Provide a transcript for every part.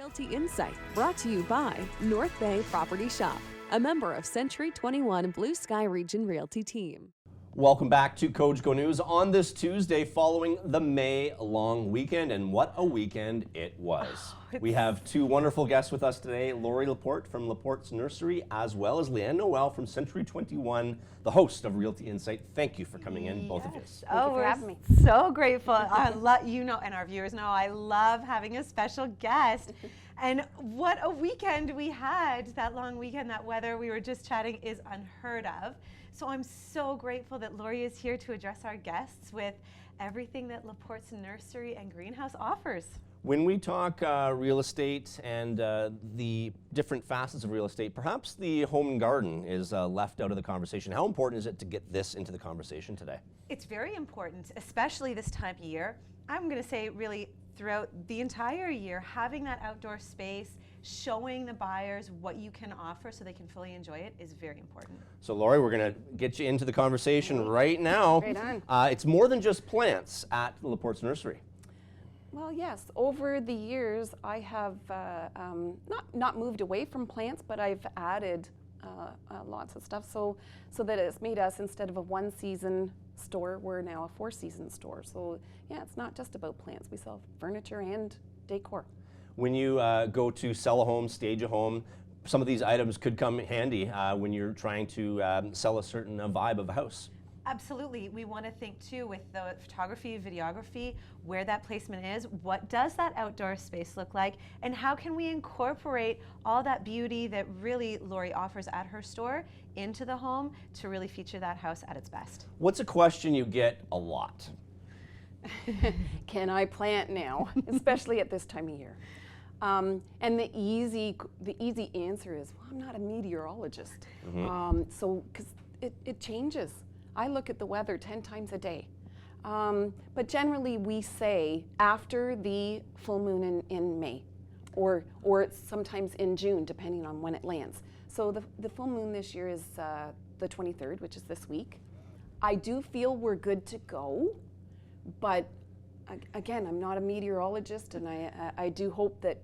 Realty Insight, brought to you by North Bay Property Shop, a member of Century 21 Blue Sky Region Realty Team. Welcome back to Cogeco News on this Tuesday following the May long weekend, and what a weekend it was. We have two wonderful guests with us today, Laporte from Laporte's Nursery, as well as Leeann Noel from Century 21, the host of Realty Insight. Thank you for coming in, both of you. Thank you for having me. So grateful. You know, and our viewers know, I love having a special guest. And what a weekend we had, that long weekend. That weather we were just chatting is unheard of. So I'm so grateful that Lori is here to address our guests with everything that Laporte's Nursery and Greenhouse offers. When we talk real estate and the different facets of real estate, perhaps the home and garden is left out of the conversation. How important is it to get this into the conversation today? It's very important, especially this time of year. I'm going to say really throughout the entire year, having that outdoor space, showing the buyers what you can offer so they can fully enjoy it is very important. So Lori, we're going to get you into the conversation right now. Right on. It's more than just plants at Laporte's Nursery. Well, yes. Over the years, I have not moved away from plants, but I've added lots of stuff so that it's made us, instead of a one-season store, we're now a 4-season store. So yeah, it's not just about plants. We sell furniture and decor. When you go to sell a home, stage a home, some of these items could come handy when you're trying to sell a certain vibe of a house. Absolutely. We want to think too with the photography, videography, where that placement is, what does that outdoor space look like, and how can we incorporate all that beauty that really Lori offers at her store into the home to really feature that house at its best. What's a question you get a lot? Can I plant now, especially at this time of year? And the easy answer is, well, I'm not a meteorologist. So, because it changes. I look at the weather 10 times a day. But generally we say after the full moon in May, or it's sometimes in June, depending on when it lands. So the full moon this year is the 23rd, which is this week. I do feel we're good to go, but again, I'm not a meteorologist, and I do hope that,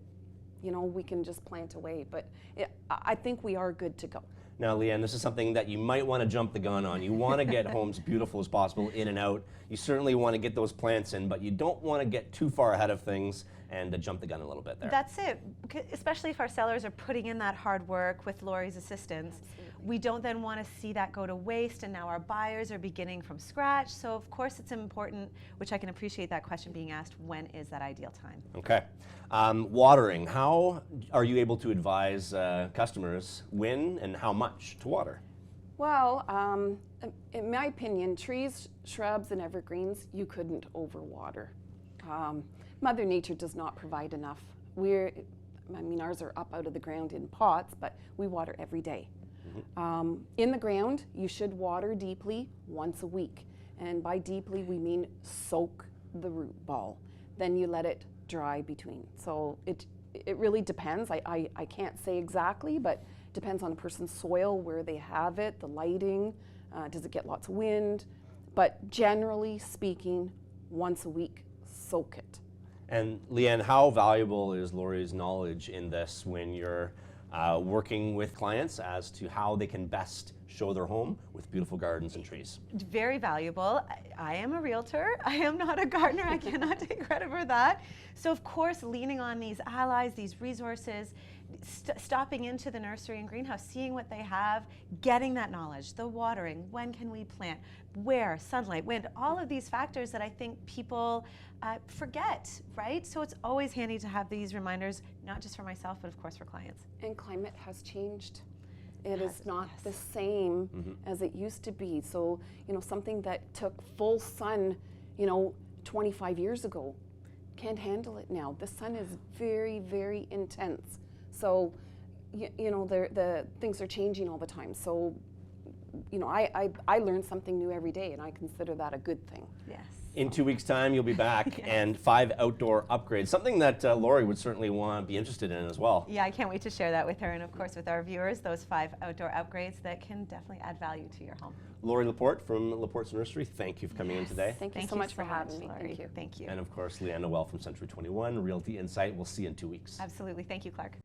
you know, we can just plant away, but I think we are good to go. Now, Leeann, this is something that you might want to jump the gun on. You want to get homes beautiful as possible, in and out. You certainly want to get those plants in, but you don't want to get too far ahead of things and jump the gun a little bit there. That's it, especially if our sellers are putting in that hard work with Lori's assistance. We don't then want to see that go to waste, and now our buyers are beginning from scratch. So of course it's important, which I can appreciate that question being asked, when is that ideal time? Okay. Watering, how are you able to advise customers when and how much to water? Well, in my opinion, trees, shrubs, and evergreens, you couldn't overwater. Mother Nature does not provide enough. Ours are up out of the ground in pots, but we water every day. In the ground, you should water deeply once a week. And by deeply, we mean soak the root ball. Then you let it dry between. So it really depends. I can't say exactly, but depends on a person's soil, where they have it, the lighting, does it get lots of wind? But generally speaking, once a week, soak it. And Leeann, how valuable is Lori's knowledge in this when you're working with clients as to how they can best show their home with beautiful gardens and trees? Very valuable. I am a realtor. I am not a gardener. I cannot take credit for that. So of course, leaning on these allies, these resources, stopping into the nursery and greenhouse, seeing what they have, getting that knowledge, the watering, when can we plant, where, sunlight, wind, all of these factors that I think people forget, right? So it's always handy to have these reminders, not just for myself, but of course for clients. And climate has changed. It is not the same as it used to be. So, you know, something that took full sun, 25 years ago, can't handle it now. The sun is very, very intense. So, the things are changing all the time. So, I learn something new every day, and I consider that a good thing. Yes. In 2 weeks' time, you'll be back, and 5 outdoor upgrades, something that Lori would certainly want to be interested in as well. Yeah, I can't wait to share that with her, and of course with our viewers, those 5 outdoor upgrades that can definitely add value to your home. Lori Laporte from Laporte's Nursery, thank you for coming in today. Thank you so much for having me. Laurie. Thank you. Thank you. And of course, Leeann Noel from Century 21, Realty Insight. We'll see you in 2 weeks. Absolutely. Thank you, Clarke.